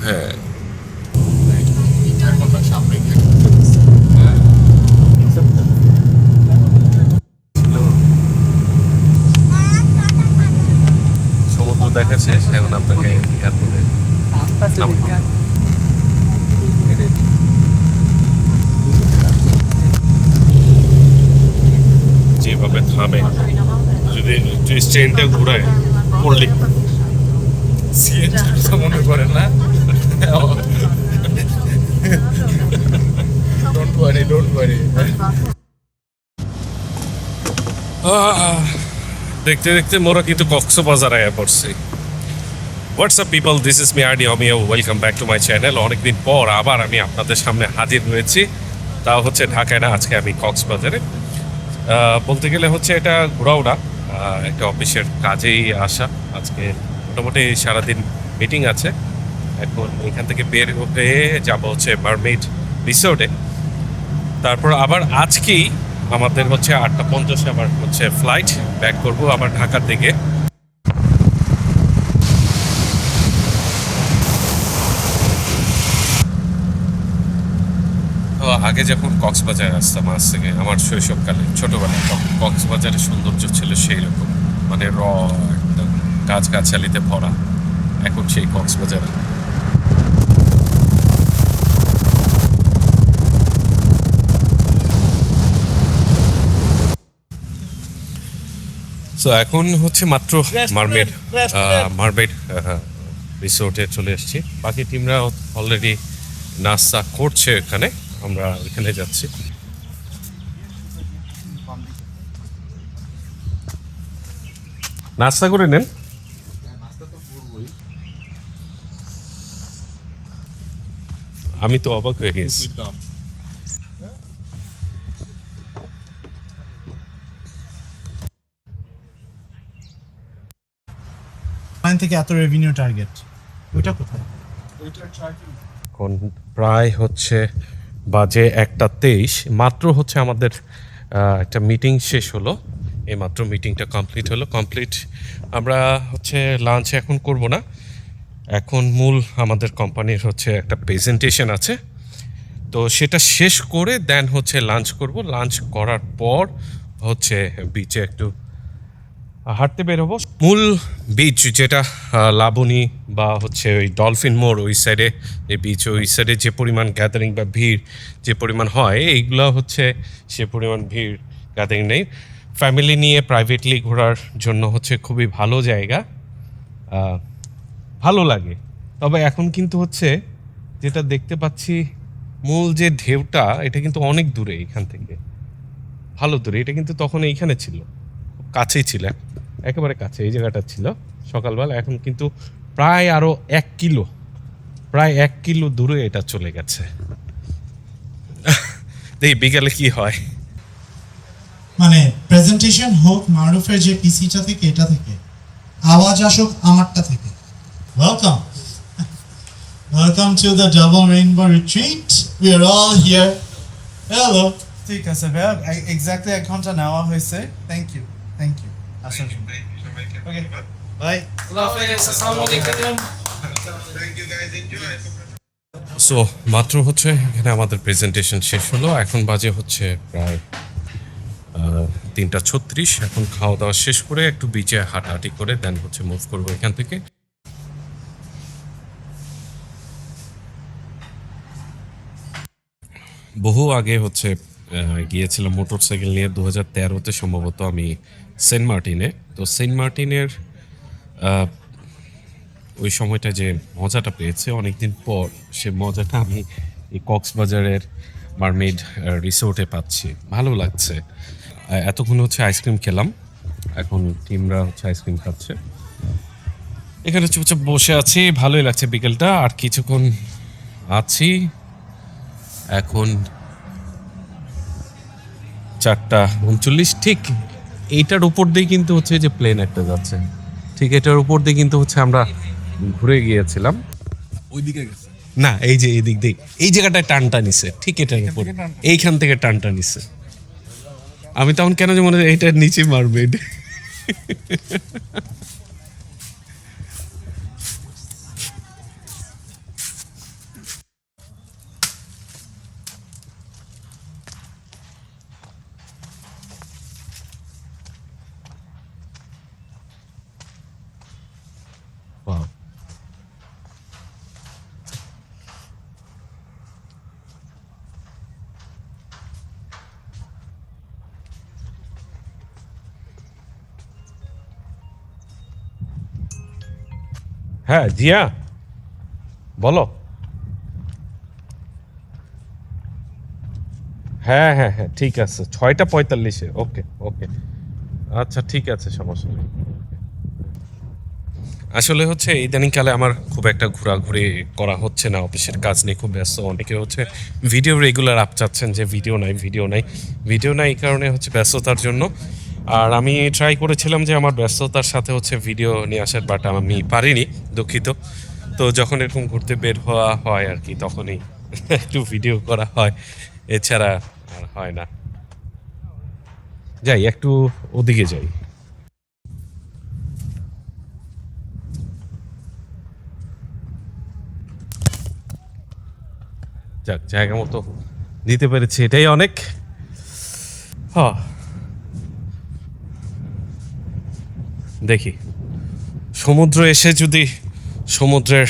হ্যাঁ সমুদ্র দেখা শেষ, এখন আপনাকে এয়ারপোর্টে যেভাবে থামে, যদি ট্রেনটা ঘুরায় পড়লি মনে করেন না। Don't worry. দেখতে দেখতে মোরা কিন্তু কক্সবাজার আয়া পড়ছি। WhatsApp people, this is me RD Amiya, welcome back to my channel. অনেকদিন পর আবার আমি আপনাদের সামনে হাজির হয়েছি, তাও হচ্ছে ঢাকায় না, আজকে আমি কক্সবাজারে। বলতে গেলে হচ্ছে এটা ঘোরাও না, একটা অফিসের কাজেই আসা। আজকে মোটামুটি সারাদিন মিটিং আছে। এখন এখান থেকে বের হয়ে যাবো হচ্ছে মারমেড রিসোর্টে। তারপর আবার আজকেই আমাদের হচ্ছে 8:50 আবার হচ্ছে ফ্লাইট, ব্যাক করব আবার ঢাকার দিকে। তো আগে যখন কক্সবাজার আসতাম, আজ থেকে আমার শৈশবকালে ছোটবেলায়, তখন কক্সবাজারের সৌন্দর্য ছিল সেই রকম, মানে একদম গাছগাছালিতে ভরা। এখন সেই কক্সবাজার তো এখন হচ্ছে মাত্র মারমেড রিসোর্টে চলে এসেছি। বাকি টিমরা অলরেডি নাস্তা করছে এখানে, আমরা এখানে যাচ্ছি। নাস্তা করে নেন। আমি তো অবাক হয়ে গেছি। থেকে এত রেভিনিউ টার্গেট, ওইটা কোথায়? এখন প্রায় হচ্ছে বাজে 1:23, মাত্র হচ্ছে আমাদের একটা মিটিং শেষ হলো। এই মাত্র মিটিংটা কমপ্লিট হলো। আমরা হচ্ছে লাঞ্চ এখন করব না, এখন মূল আমাদের কোম্পানির হচ্ছে একটা প্রেজেন্টেশন আছে, তো সেটা শেষ করে দেন হচ্ছে লাঞ্চ করব। লাঞ্চ করার পর হচ্ছে বিচে একটু হাঁটতে বেরোবো। মূল বিচ যেটা লাবণী বা হচ্ছে ওই ডলফিন মোড়, ওই সাইডে এই বিচ, ওই সাইডে যে পরিমাণ গ্যাদারিং বা ভিড় যে পরিমাণ হয়, এইগুলো হচ্ছে সে পরিমাণ ভিড় গ্যাদারিং নেই। ফ্যামিলি নিয়ে প্রাইভেটলি ঘোরার জন্য হচ্ছে খুবই ভালো জায়গা, ভালো লাগে। তবে এখন কিন্তু হচ্ছে যেটা দেখতে পাচ্ছি, মূল যে ঢেউটা, এটা কিন্তু অনেক দূরে এখান থেকে, ভালো দূরে। এটা কিন্তু তখন এইখানে ছিল, কাছেই ছিল, একেবারে কাছে এই জায়গাটা ছিল সকালবেলা। এখন কিন্তু প্রায় আরো 1 কিলো দূরে এটা চলে গেছে। দেখি বিকালে কি হয়। মানে প্রেজেন্টেশন হোক মারুফের যে পিসিটা থেকে, এটা থেকে আওয়াজ আসুক আমারটা থেকে। Welcome to the double rainbow retreat, we are all here. Hello. ঠিক আছে ভাইয়া, এক্স্যাক্টলি 1 ঘন্টা নেওয়া হয়েছে। থ্যাংক ইউ আসার জন্য। Okay bye. সো মাত্র হচ্ছে এখানে আমাদের প্রেজেন্টেশন শেষ হলো। এখন বাজে হচ্ছে প্রায় 3:36। এখন খাওয়া দাওয়া শেষ করে একটু বিচে হাঁটাহাঁটি করে দেন হচ্ছে মুভ করবো এখান থেকে। বহু আগে হচ্ছে গিয়েছিলাম মোটর সাইকেল নিয়ে, 2013-তে সম্ভবত আমি সেন্ট মার্টিনে। তো সেন্ট মার্টিনের ওই সময়টা যে মজাটা পেয়েছে অনেকদিন পর, সে মজাটা আমি এই কক্সবাজারের মারমেড রিসোর্টে পাচ্ছি। ভালো লাগছে। এতক্ষণ হচ্ছে আইসক্রিম খেলাম, এখন টিমরা হচ্ছে আইসক্রিম খাচ্ছে। এখানে চুপচাপ বসে আছি, ভালোই লাগছে বিকেলটা। আর কিছুক্ষণ আছি, এখন 4:39। ঠিক এইটার উপর দিয়ে কিন্তু হচ্ছে যে প্লেন একটা যাচ্ছে, ঠিক এটার উপর দিয়ে কিন্তু হচ্ছে আমরা ঘুরে গিয়েছিলাম। ওইদিকে গেছে না, এই যে এই দিক দিয়ে এই জায়গাটায় টানটা নিছে, ঠিক এটার উপর, এইখান থেকে টানটা নিছে। আমি তখন কেন যে মনে হয় এইটার নিচে মারবে। Wow. হ্যাঁ জিয়া বলো। হ্যাঁ হ্যাঁ হ্যাঁ ঠিক আছে 6:45 ওকে ওকে আচ্ছা ঠিক আছে সমস্যা নেই। আসলে হচ্ছে ইদানিংকালে আমার খুব একটা ঘোরাঘুরি করা হচ্ছে না, অফিসের কাজ নিয়ে খুব ব্যস্ত। অনেকে হচ্ছে ভিডিও রেগুলার আপ চাচ্ছেন যে ভিডিও নাই ভিডিও নাই ভিডিও নাই, এই কারণে হচ্ছে ব্যস্ততার জন্য। আর আমি ট্রাই করেছিলাম যে আমার ব্যস্ততার সাথে হচ্ছে ভিডিও নিয়ে আসার, বাট আমি পারিনি, দুঃখিত। তো যখন এরকম ঘুরতে বের হওয়া হয় আর কি, তখনই একটু ভিডিও করা হয়, এছাড়া আর হয় না। যাই একটু ওদিকে যাই। যাক জায়গা মতো দিতে পেরেছি, এটাই অনেক। হ্যাঁ দেখি সমুদ্র এসে যদি সমুদ্রের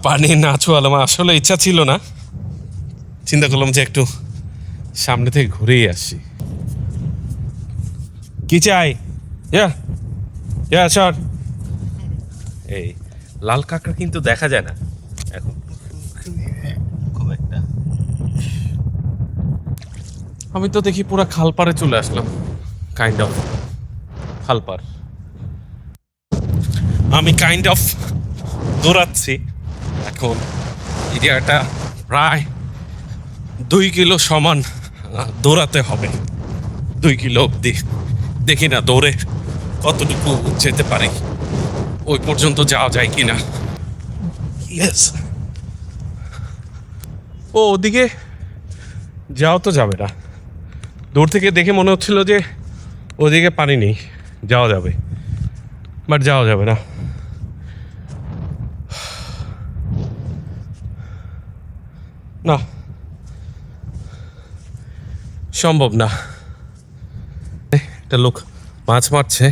পানি না ছোঁয়ালাম, আসলে ইচ্ছা ছিল না, চিন্তা করলাম যে একটু সামনে থেকে ঘুরেই আসি। কি চাই? স্যার এই লাল কাঁকড়া কিন্তু দেখা যায় না এখন খুব একটা। আমি তো দেখি পুরা খালপাড়ে চলে আসলাম, কাইন্ড অফ খালপাড়। আমি কাইন্ড অফ দৌড়াচ্ছি এখন, এরিয়াটা প্রায় 2 কিলো সমান দৌড়াতে হবে, 2 কিলো অব্দি। দেখি না দৌড়ে কতটুকু যেতে পারি, ওই পর্যন্ত যাওয়া যায় কিনা। ইয়েস, ও ওদিকে যাওয়া তো যাবে না, দূর থেকে দেখে মনে হচ্ছিল যে ওদিকে পানি নেই, যাওয়া যাবে, বাট যাওয়া যাবে না। না সম্ভব না। একটা লোক মাছ মারছে,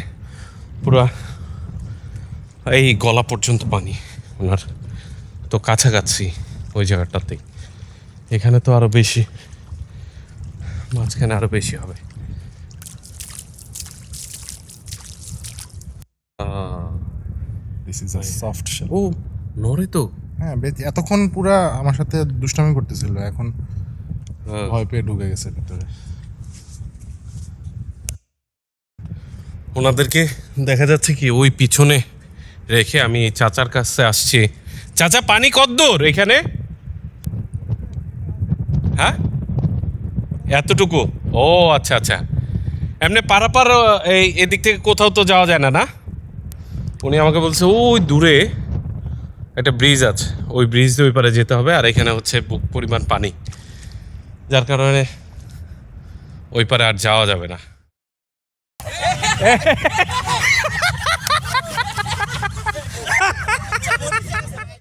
পুরা এই গলা পর্যন্ত পানি ওনার, তো কাছাকাছি ওই জায়গাটাতেই। এখানে তো আরো বেশি, মাঝখানে আরো বেশি হবে। This is a soft shell. ও নড়ে তো। হ্যাঁ এতক্ষণ পুরা আমার সাথে দুষ্টামি করতেছিল, এখন ভয় পেয়ে ঢুকে গেছে ভিতরে। ওনাদেরকে দেখা যাচ্ছে কি ওই পিছনে রেখে আমি চাচার কাছে আসছি। চাচা পানি কদ্দূর এখানে? হ্যাঁ এতটুকু? ও আচ্ছা আচ্ছা, এমনি পারাপার এই এদিক থেকে কোথাও তো যাওয়া যায় না না? উনি আমাকে বলছে ওই দূরে একটা ব্রিজ আছে, ওই ব্রিজ দিয়ে ওই পারে যেতে হবে, আর এখানে হচ্ছে বুক পরিমাণ পানি, যার কারণে ওই পারে আর যাওয়া যাবে না।